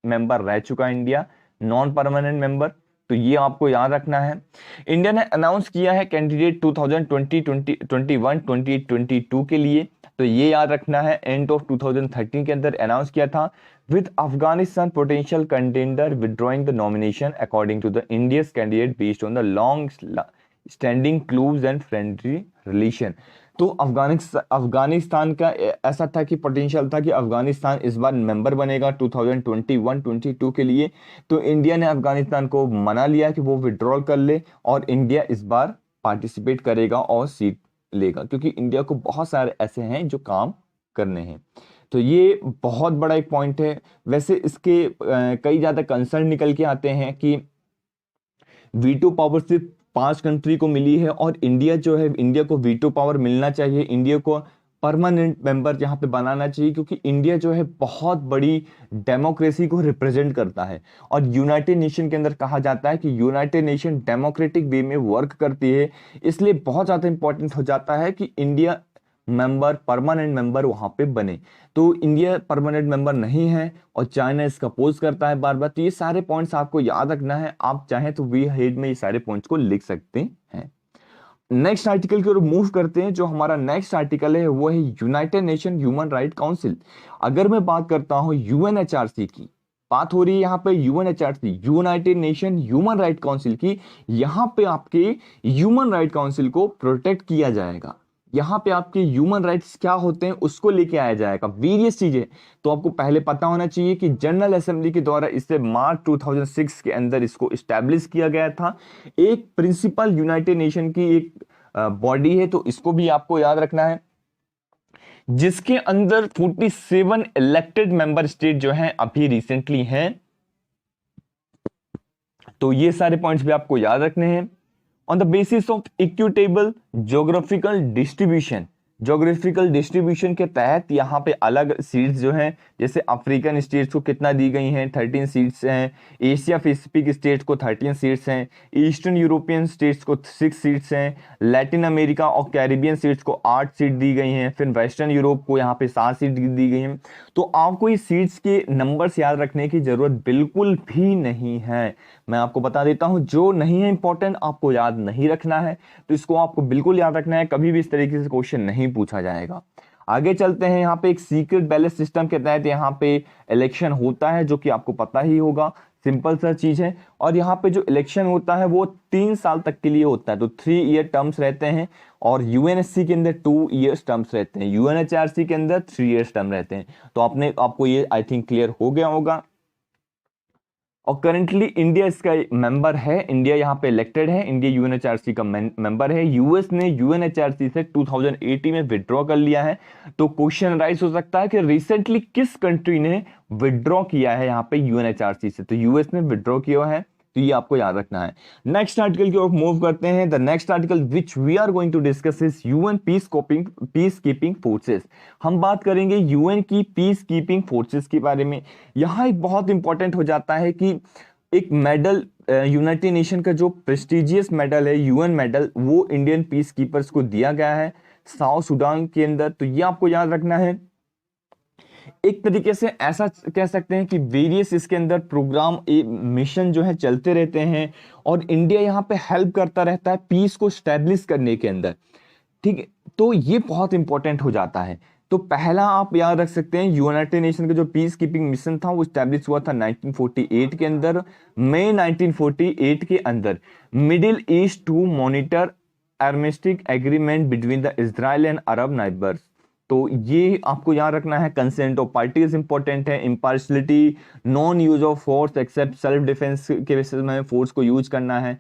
मेंबर रह चुका है इंडिया, नॉन परमानेंट मेंबर, तो ये आपको याद रखना है। इंडिया ने अनाउंस किया है कैंडिडेट 2020, 2021, 2022 के लिए, तो ये याद रखना है। एंड ऑफ 2013 के अंदर अनाउंस किया था, with Afghanistan potential contender withdrawing the nomination according to the India's candidate based on the long standing close and friendly relation. तो अफगानिस्तान का ऐसा था कि पोटेंशियल था कि अफगानिस्तान इस बार मेंबर बनेगा 2021-22 के लिए, तो इंडिया ने अफगानिस्तान को मना लिया कि वो विड्रॉल कर ले और इंडिया इस बार पार्टिसिपेट करेगा और सीट लेगा, क्योंकि इंडिया को बहुत सारे ऐसे हैं जो काम करने हैं। तो ये बहुत बड़ा एक पॉइंट है। वैसे इसके कई ज्यादा कंसर्न निकल के आते हैं कि वीटो पावर सिर्फ 5 कंट्री को मिली है और इंडिया जो है, इंडिया को वीटो पावर मिलना चाहिए, इंडिया को परमानेंट मेंबर यहाँ पे बनाना चाहिए, क्योंकि इंडिया जो है बहुत बड़ी डेमोक्रेसी को रिप्रेजेंट करता है। और यूनाइटेड नेशन के अंदर कहा जाता है कि यूनाइटेड नेशन डेमोक्रेटिक वे में वर्क करती है, इसलिए बहुत ज़्यादा इंपॉर्टेंट हो जाता है कि इंडिया मेंबर, परमानेंट मेंबर वहां पे बने। तो इंडिया परमानेंट मेंबर नहीं है और चाइना इसका अपोज करता है बार बार। तो ये सारे पॉइंट्स आपको याद रखना है, आप चाहें तो वी हेड में ये सारे पॉइंट्स को लिख सकते हैं। नेक्स्ट आर्टिकल की ओर मूव करते हैं। जो हमारा नेक्स्ट आर्टिकल है वो है United nation human right council. अगर मैं बात करता हूं यूएनएचआरसी की, बात हो रही है यहाँ पे UNHRC, United nation human right council की। यहाँ पे आपके ह्यूमन राइट काउंसिल को प्रोटेक्ट किया जाएगा, यहाँ पे आपके ह्यूमन राइट्स क्या होते हैं उसको लेके आया जाएगा, वेरियस चीजें। तो आपको पहले पता होना चाहिए कि जनरल असेंबली के द्वारा इसे मार्च 2006 के अंदर इसको इस्टेब्लिश किया गया था। एक प्रिंसिपल यूनाइटेड नेशन की एक बॉडी है, तो इसको भी आपको याद रखना है, जिसके अंदर 47 इलेक्टेड मेंबर स्टेट जो हैं अभी रिसेंटली हैं। तो ये सारे पॉइंट्स भी आपको याद रखने हैं। On the basis of equitable geographical distribution के तहत यहाँ पे अलग सीट्स जो हैं, जैसे अफ्रीकन स्टेट्स को कितना दी गई हैं, 13 सीट्स हैं। एशिया पैसिफिक स्टेट्स को 13 सीट्स हैं। ईस्टर्न यूरोपियन स्टेट्स को 6 सीट्स हैं। लैटिन अमेरिका और कैरिबियन स्टेट्स को 8 सीट दी गई हैं। फिर वेस्टर्न यूरोप को यहाँ पे 7 सीट दी गई हैं। तो आपको इस सीट्स के नंबर्स याद रखने की जरूरत बिल्कुल भी नहीं है। मैं आपको बता देता हूं, जो नहीं है इंपॉर्टेंट आपको याद नहीं रखना है, तो इसको आपको बिल्कुल याद रखना है, कभी भी इस तरीके से क्वेश्चन नहीं पूछा जाएगा। आगे चलते हैं। यहाँ पे एक सीक्रेट बैलेट सिस्टम के तहत यहाँ पे इलेक्शन होता है, जो कि आपको पता ही होगा, सिंपल सा चीज है। और यहाँ पे जो इलेक्शन होता है वो 3 साल तक के लिए होता है, तो 3 ईयर टर्म्स रहते हैं। और यूएनएससी के अंदर 2 ईयर्स टर्म्स रहते हैं, यूएनएचआरसी के अंदर 3 ईयर्स टर्म रहते हैं। तो आपको ये आई थिंक क्लियर हो गया होगा। और करंटली इंडिया इसका मेंबर है, इंडिया यहाँ पे इलेक्टेड है, इंडिया यूएनएचआरसी का मेंबर है। यूएस ने यूएनएचआरसी से 2018 में विड्रॉ कर लिया है। तो क्वेश्चन राइज हो सकता है कि रिसेंटली किस कंट्री ने विड्रॉ किया है यहाँ पे यूएनएचआरसी से, तो यूएस ने विड्रॉ किया है, तो ये आपको याद रखना है। नेक्स्ट आर्टिकल की ओर मूव करते हैं। The next article which we are going to discuss is UN peacekeeping forces. हम बात करेंगे यूएन की पीस कीपिंग फोर्सेस के बारे में। यहाँ एक बहुत इंपॉर्टेंट हो जाता है कि एक मेडल, यूनाइटेड नेशन का जो प्रेस्टिजियस मेडल है, यूएन मेडल, वो इंडियन पीस कीपर्स को दिया गया है साउथ सूडान के अंदर। तो ये आपको याद रखना है। एक तरीके से ऐसा कह सकते हैं कि वेरियस इसके अंदर प्रोग्राम मिशन जो है चलते रहते हैं, और इंडिया यहाँ पे हेल्प करता रहता है पीस को स्टैब्लिश करने के अंदर। ठीक है, तो ये बहुत इंपॉर्टेंट हो जाता है। तो पहला आप याद रख सकते हैं, यूनाइटेड नेशन का जो पीस कीपिंग मिशन था वो स्टैब्लिश हुआ था 1948 के अंदर, मई 1948 के अंदर, Middle East to monitor armistice agreement between the Israel and Arab neighbours. तो ये आपको याद रखना है। कंसेंट ऑफ पार्टीज इंपॉर्टेंट है, impartiality, non use of force except self defence के बेसिस में फोर्स को यूज करना है,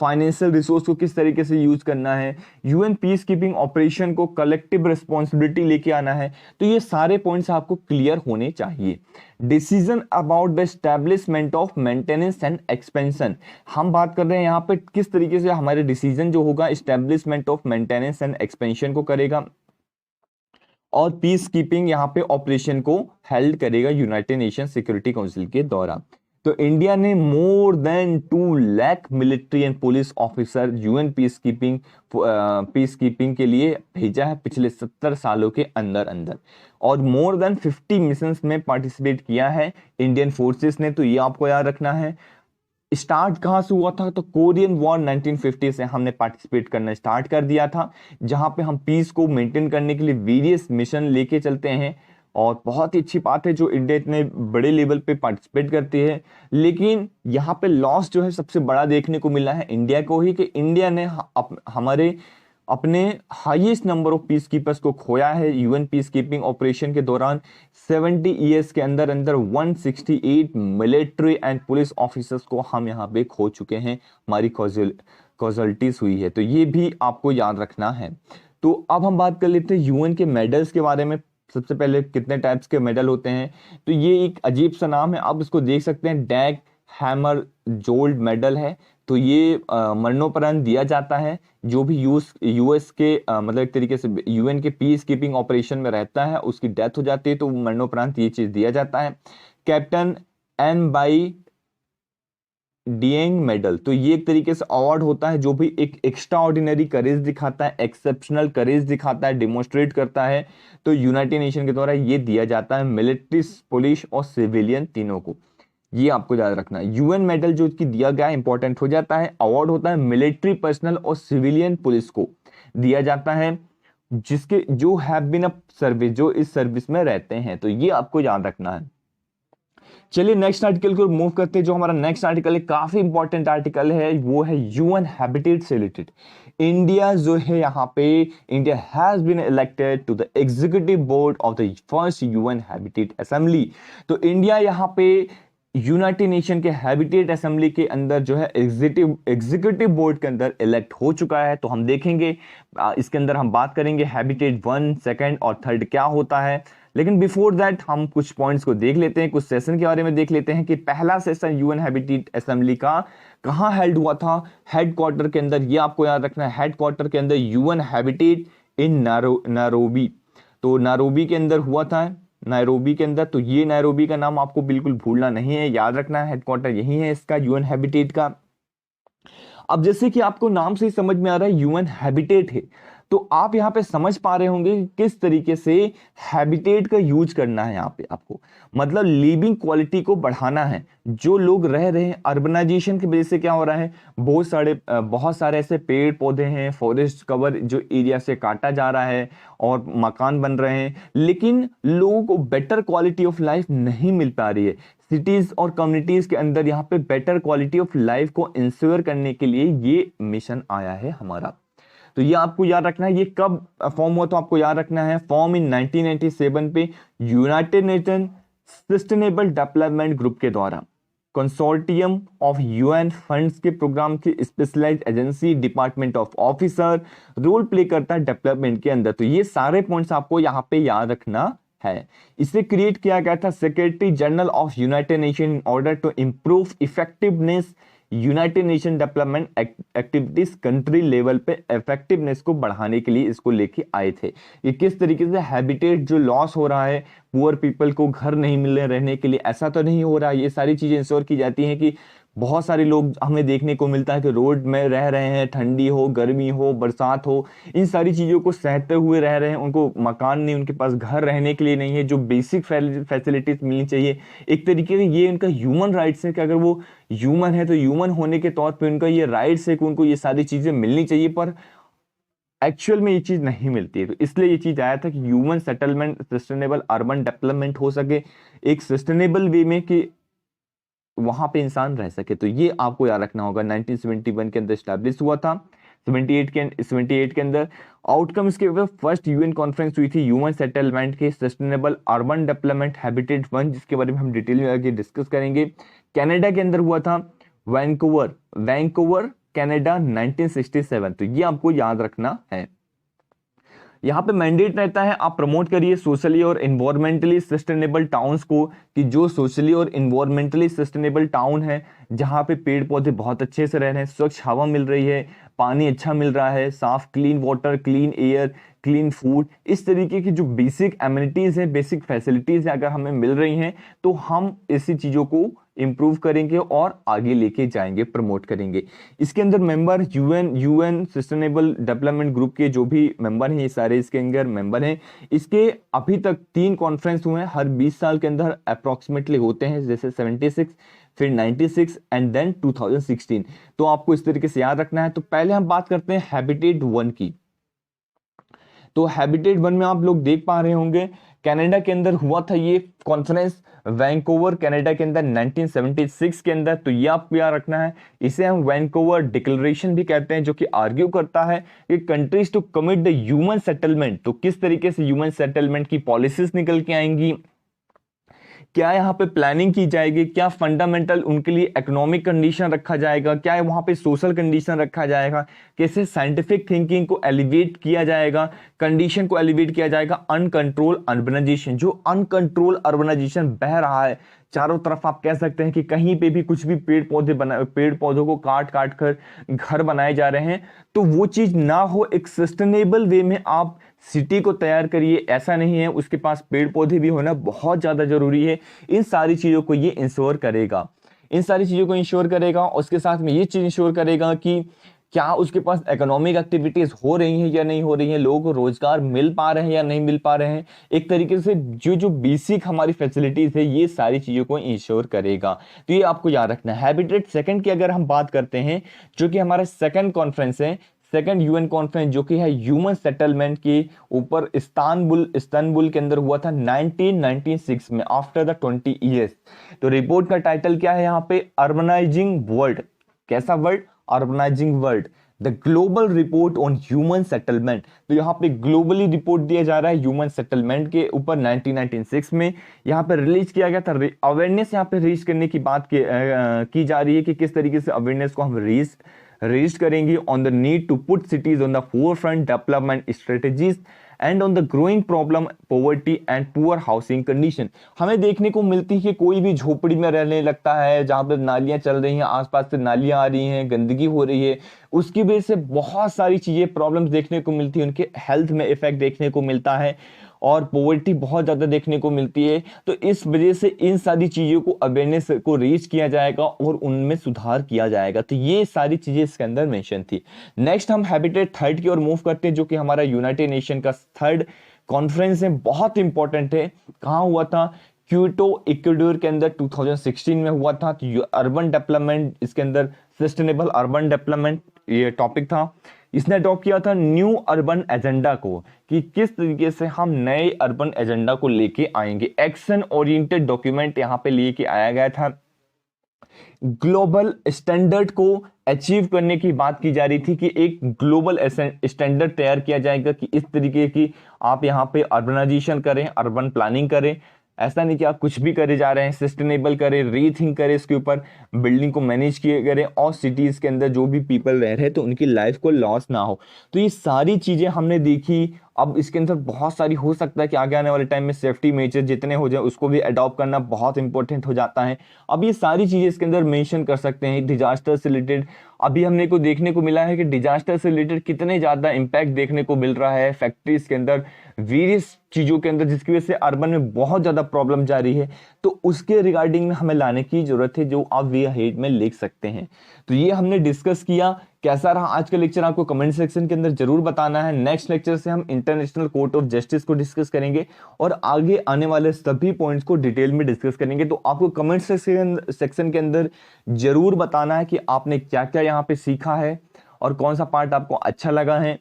फाइनेंशियल रिसोर्स को किस तरीके से यूज करना है, यूएन पीस कीपिंग ऑपरेशन को कलेक्टिव रिस्पॉन्सिबिलिटी लेके आना है। तो ये सारे पॉइंट्स आपको क्लियर होने चाहिए। Decision about the establishment of maintenance and expansion, हम बात कर रहे हैं यहाँ पे किस तरीके से हमारे डिसीजन जो होगा establishment of maintenance and expansion को करेगा, और पीस कीपिंग यहाँ पे ऑपरेशन को हेल्ड करेगा यूनाइटेड नेशन सिक्योरिटी काउंसिल के द्वारा। तो इंडिया ने more than 2 lakh military and police officer UN peace keeping के लिए भेजा है पिछले 70 सालों के अंदर अंदर, और मोर देन 50 मिशंस में पार्टिसिपेट किया है इंडियन फोर्सेस ने। तो ये आपको याद रखना है। स्टार्ट कहाँ से हुआ था, तो कोरियन वॉर 1950 से हमने पार्टिसिपेट करना स्टार्ट कर दिया था, जहां पे हम पीस को मेंटेन करने के लिए वेरियस मिशन लेके चलते हैं। और बहुत ही अच्छी बात है जो इंडिया इतने बड़े लेवल पे पार्टिसिपेट करती है। लेकिन यहाँ पे लॉस जो है सबसे बड़ा देखने को मिला है इंडिया को ही, कि इंडिया ने हमारे अपने highest number of peace keepers को खोया है यूएन पीस कीपिंग ऑपरेशन के दौरान। 70 ईयर्स के अंदर अंदर 168 मिलिट्री एंड पुलिस ऑफिसर्स को हम यहाँ पे खो चुके हैं, हमारी कॉजल्टीज हुई है। तो ये भी आपको याद रखना है। तो अब हम बात कर लेते हैं यूएन के मेडल्स के बारे में। सबसे पहले कितने टाइप्स के मेडल होते हैं, तो ये एक अजीब सा नाम है, आप इसको देख सकते हैं, डैग हैमर जोल्ड मेडल है। तो ये मरणोपरांत दिया जाता है जो भी यूएस के मतलब एक तरीके से यूएन के पीस कीपिंग ऑपरेशन में रहता है, उसकी डेथ हो जाती है तो मरणोपरांत ये चीज दिया जाता है। कैप्टन एन बाई डिएंग मेडल, तो ये एक तरीके से अवार्ड होता है जो भी एक एक्स्ट्रा ऑर्डिनरी करेज दिखाता है, एक्सेप्शनल करेज दिखाता है, डिमोन्स्ट्रेट करता है। तो यूनाइटेड नेशन के द्वारा ये दिया जाता है मिलिट्री, पुलिस और सिविलियन तीनों को। ये आपको याद रखना है। यूएन मेडल जो कि दिया गया इंपॉर्टेंट हो जाता है, अवार्ड होता है मिलिट्री पर्सनल और सिविलियन पुलिस को दिया जाता है, जिसके जो हैव बीन अ सर्विस, जो इस सर्विस में रहते हैं। तो ये आपको याद रखना है। चलिए नेक्स्ट आर्टिकल को मूव करते हैं। जो हमारा नेक्स्ट आर्टिकल है काफी इंपॉर्टेंट आर्टिकल है, वो है यूएन हैबिटेट से रिलेटेड। इंडिया जो है यहाँ पे, India has been elected to the executive board of the first UN Habitat assembly. तो इंडिया यहाँ पे यूनाइटेड नेशन के हैबिटेट असेंबली के अंदर जो है एग्जीक्यूटिव बोर्ड के अंदर इलेक्ट हो चुका है। तो हम देखेंगे इसके अंदर हम बात करेंगे हैबिटेट 1, 2 और 3 क्या होता है। लेकिन बिफोर दैट हम कुछ पॉइंट्स को देख लेते हैं, कुछ सेशन के बारे में देख लेते हैं कि पहला सेशन यूएन हैबिटेट असेंबली का कहां हेल्ड हुआ था। हेडक्वार्टर के अंदर, ये आपको याद रखना है, हेडक्वार्टर के अंदर यूएन हैबिटेट इन नैरोबी। तो नैरोबी के अंदर हुआ था, नैरोबी के अंदर। तो ये नैरोबी का नाम आपको बिल्कुल भूलना नहीं है, याद रखना है, हेडक्वार्टर यही है इसका, यूएन हैबिटेट का। अब जैसे कि आपको नाम से ही समझ में आ रहा है यूएन हैबिटेट है, तो आप यहाँ पे समझ पा रहे होंगे कि किस तरीके से हैबिटेट का यूज करना है यहाँ पे आपको, मतलब लिविंग क्वालिटी को बढ़ाना है। जो लोग रह रहे हैं, अर्बनाइजेशन की वजह से क्या हो रहा है, बहुत सारे ऐसे पेड़ पौधे हैं, फॉरेस्ट कवर जो एरिया से काटा जा रहा है और मकान बन रहे हैं, लेकिन लोगों को बेटर क्वालिटी ऑफ लाइफ नहीं मिल पा रही है। सिटीज और कम्युनिटीज के अंदर यहाँ पे बेटर क्वालिटी ऑफ लाइफ को इंश्योर करने के लिए ये मिशन आया है हमारा। तो ये आपको याद रखना है। ये कब फॉर्म हुआ, तो आपको याद रखना है, फॉर्म इन 1997 पे United Nation sustainable development group के द्वारा, कंसोर्टियम ऑफ यूएन फंड्स के प्रोग्राम की specialised agency, department of officer role play करता है डेवलपमेंट के अंदर। तो ये सारे पॉइंट्स आपको यहाँ पे याद रखना है। इसे क्रिएट किया गया था secretary general of United Nation in order to improve effectiveness United Nation development activities country level पे इफेक्टिवनेस को बढ़ाने के लिए इसको लेके आए थे। ये किस तरीके से हैबिटेट जो लॉस हो रहा है, पुअर पीपल को घर नहीं मिल रहे रहने के लिए, ऐसा तो नहीं हो रहा। ये सारी चीजें इंश्योर की जाती हैं कि बहुत सारे लोग हमें देखने को मिलता है कि रोड में रह रहे हैं, ठंडी हो, गर्मी हो, बरसात हो, इन सारी चीज़ों को सहते हुए रह रहे हैं, उनको मकान नहीं, उनके पास घर रहने के लिए नहीं है, जो बेसिक फैसिलिटीज मिलनी चाहिए। एक तरीके से ये उनका ह्यूमन राइट्स है कि अगर वो ह्यूमन है तो ह्यूमन होने के तौर पे उनका ये राइट्स है कि उनको ये सारी चीज़ें मिलनी चाहिए, पर एक्चुअल में ये चीज़ नहीं मिलती है। तो इसलिए ये चीज़ आया था कि human settlement, sustainable urban development हो सके एक सस्टेनेबल वे में, कि वहां पे इंसान रह सके। तो ये आपको याद रखना होगा। 1971 के अंदर स्टैब्लिश हुआ था, 78 के अंदर आउटकम इसके ऊपर फर्स्ट यूएन कॉन्फ्रेंस हुई थी ह्यूमन सेटलमेंट के सस्टेनेबल अर्बन डेवलपमेंट हैबिटेट 1, जिसके बारे में हम डिटेल में आगे डिस्कस करेंगे। कनाडा के अंदर हुआ था, वैंकूवर कनाडा 1967। तो ये आपको याद रखना है। यहाँ पे मैंडेट रहता है आप प्रमोट करिए सोशली और इन्वायरमेंटली सस्टेनेबल टाउन्स को, कि जो सोशली और इन्वायरमेंटली सस्टेनेबल टाउन है, जहाँ पे पेड़ पौधे बहुत अच्छे से रह रहे हैं, स्वच्छ हवा मिल रही है, पानी अच्छा मिल रहा है, साफ clean water, clean air, clean food, इस तरीके की जो बेसिक एमिनिटीज हैं, बेसिक फैसिलिटीज हैं, अगर हमें मिल रही हैं तो हम ऐसी चीज़ों को इंप्रूव करेंगे और आगे लेके जाएंगे, प्रमोट करेंगे। इसके अंदर member UN sustainable development group के जो भी मेंबर हैं, ये सारे इसके अंदर मेंबर हैं। इसके अभी तक 3 कॉन्फ्रेंस हुए हैं, हर 20 साल के अंदर अप्रोक्सीमेटली होते हैं, जैसे 76, फिर 96 एंड देन 2016। तो आपको इस तरीके से याद रखना है। तो पहले हम बात करते हैं हैबिटेट 1 की। तो हैबिटेट 1 में आप लोग देख पा रहे होंगे कनाडा के अंदर हुआ था ये कॉन्फ्रेंस, वैंकूवर कनाडा के अंदर 1976 के अंदर। तो ये आपको याद रखना है। इसे हम वैंकूवर डिक्लेरेशन भी कहते हैं, जो कि आर्ग्यू करता है कि countries to commit the human settlement. तो किस तरीके से ह्यूमन सेटलमेंट की पॉलिसीज निकल के आएंगी, क्या यहाँ पे प्लानिंग की जाएगी, क्या फंडामेंटल उनके लिए इकोनॉमिक कंडीशन रखा जाएगा, क्या वहाँ पे सोशल कंडीशन रखा जाएगा, कैसे साइंटिफिक थिंकिंग को एलिवेट किया जाएगा, कंडीशन को एलिवेट किया जाएगा। अनकंट्रोल अर्बनाइजेशन, जो अनकंट्रोल अर्बनाइजेशन बह रहा है चारों तरफ, आप कह सकते हैं कि कहीं पे भी कुछ भी पेड़ पौधों को काट कर घर बनाए जा रहे हैं, तो वो चीज ना हो। एक सस्टेनेबल वे में आप सिटी को तैयार करिए, ऐसा नहीं है, उसके पास पेड़ पौधे भी होना बहुत ज्यादा जरूरी है। इन सारी चीजों को ये इंश्योर करेगा, उसके साथ में ये चीज इंश्योर करेगा कि क्या उसके पास इकोनॉमिक एक्टिविटीज हो रही हैं या नहीं हो रही हैं, लोगों को रोजगार मिल पा रहे हैं या नहीं मिल पा रहे हैं। एक तरीके से जो बेसिक हमारी फैसिलिटीज है, ये सारी चीजों को इंश्योर करेगा। तो ये आपको याद रखना है। हैबिटेट 2 की अगर हम बात करते हैं, जो कि हमारा सेकंड कॉन्फ्रेंस है, सेकंड यूएन कॉन्फ्रेंस जो कि है ह्यूमन सेटलमेंट के ऊपर इस्तांबुल के अंदर हुआ था 1996 में, आफ्टर द 20 ईयर्स। तो रिपोर्ट का टाइटल क्या है यहाँ पे, अर्बनाइजिंग वर्ल्ड। कैसा world, urbanising world, the global report on human settlement. तो यहाँ पे ग्लोबली रिपोर्ट दिया जा रहा है ह्यूमन सेटलमेंट के ऊपर 1996 में, यहाँ पे रिलीज किया गया था। अवेयरनेस यहाँ पे रीच करने की बात की जा रही है कि किस तरीके से अवेयरनेस को हम रीच करेंगे on the need to put cities on the forefront development strategies and on the growing problem poverty and poor housing condition. हमें देखने को मिलती है कि कोई भी झोपड़ी में रहने लगता है, जहां पर नालियां चल रही हैं, आसपास से नालियां आ रही हैं, गंदगी हो रही है, उसकी वजह से बहुत सारी चीजें प्रॉब्लम्स देखने को मिलती है, उनके हेल्थ में इफेक्ट देखने को मिलता है और पॉवर्टी बहुत ज्यादा देखने को मिलती है। तो इस वजह से इन सारी चीजों को अवेयरनेस को रीच किया जाएगा और उनमें सुधार किया जाएगा। तो ये सारी चीजें इसके अंदर मेंशन थी। नेक्स्ट हम हैबिटेट थर्ड की ओर मूव करते हैं, जो कि हमारा यूनाइटेड नेशन का थर्ड कॉन्फ्रेंस है, बहुत इंपॉर्टेंट है। कहाँ हुआ था, क्योटो इक्वेडोर के अंदर 2016 में हुआ था। तो अर्बन डेवलपमेंट, इसके अंदर सस्टेनेबल अर्बन डेवलपमेंट ये टॉपिक था। इसने अडॉप्ट किया था न्यू अर्बन एजेंडा को, कि किस तरीके से हम नए अर्बन एजेंडा को लेके आएंगे। एक्शन ओरिएंटेड डॉक्यूमेंट यहाँ पे लेके आया गया था। ग्लोबल स्टैंडर्ड को अचीव करने की बात की जा रही थी कि एक ग्लोबल स्टैंडर्ड तैयार किया जाएगा कि इस तरीके की आप यहाँ पे अर्बनाइजेशन करें, अर्बन प्लानिंग करें। ऐसा नहीं कि आप कुछ भी करे जा रहे हैं, सस्टेनेबल करें, रीथिंक करें इसके ऊपर, बिल्डिंग को मैनेज किए करें और सिटीज के अंदर जो भी पीपल रह रहे हैं तो उनकी लाइफ को लॉस ना हो। तो ये सारी चीजें हमने देखी। अब इसके अंदर बहुत सारी, हो सकता है कि आगे आने वाले टाइम में सेफ्टी मेजर जितने हो जाए उसको भी अडॉप्ट करना बहुत इंपॉर्टेंट हो जाता है। अब ये सारी चीजें इसके अंदर मेंशन कर सकते हैं। डिजास्टर से रिलेटेड अभी हमने को देखने को मिला है कि डिजास्टर से रिलेटेड कितने ज्यादा इंपैक्ट देखने को मिल रहा है फैक्ट्रीज के अंदर, वेरियस चीजों के अंदर, जिसकी वजह से अर्बन में बहुत ज्यादा प्रॉब्लम जा रही है। तो उसके रिगार्डिंग में हमें लाने की जरूरत है, जो आप वे हेड में लिख सकते हैं। तो ये हमने डिस्कस किया। कैसा रहा आज का लेक्चर, आपको कमेंट सेक्शन के अंदर जरूर बताना है। नेक्स्ट लेक्चर से हम इंटरनेशनल कोर्ट ऑफ जस्टिस को डिस्कस करेंगे और आगे आने वाले सभी पॉइंट्स को डिटेल में डिस्कस करेंगे। तो आपको कमेंट सेक्शन के अंदर जरूर बताना है कि आपने क्या क्या यहाँ पे सीखा है और कौन सा पार्ट आपको अच्छा लगा है,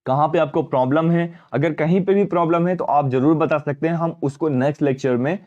कहाँ पे आपको प्रॉब्लम है। अगर कहीं पे भी प्रॉब्लम है तो आप जरूर बता सकते हैं, हम उसको नेक्स्ट लेक्चर में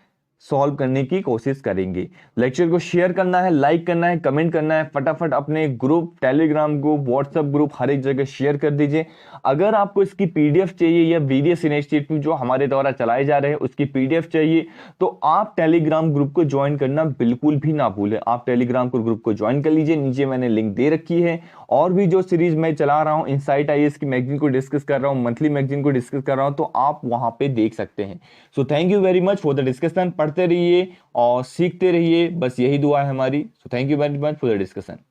सॉल्व करने की कोशिश करेंगे। लेक्चर को शेयर करना है, लाइक करना है, कमेंट करना है, फटाफट अपने group, Telegram group, WhatsApp group हर एक जगह शेयर कर दीजिए। अगर आपको इसकी पीडीएफ चाहिए या वीडियोस इनिशिएटिव जो हमारे द्वारा चलाए जा रहे हैं उसकी पीडीएफ चाहिए तो आप टेलीग्राम ग्रुप को ज्वाइन करना बिल्कुल भी ना भूलें। आप टेलीग्राम ग्रुप को ज्वाइन कर लीजिए, नीचे मैंने लिंक दे रखी है। और भी जो सीरीज मैं चला रहा हूँ, इनसाइट आईएएस की मैगजीन को डिस्कस कर रहा हूँ, मंथली मैगजीन को डिस्कस कर रहा हूँ, तो आप वहां पे देख सकते हैं। So thank you very much for the discussion. पढ़ते रहिए और सीखते रहिए, बस यही दुआ है हमारी। So thank you very much for the discussion.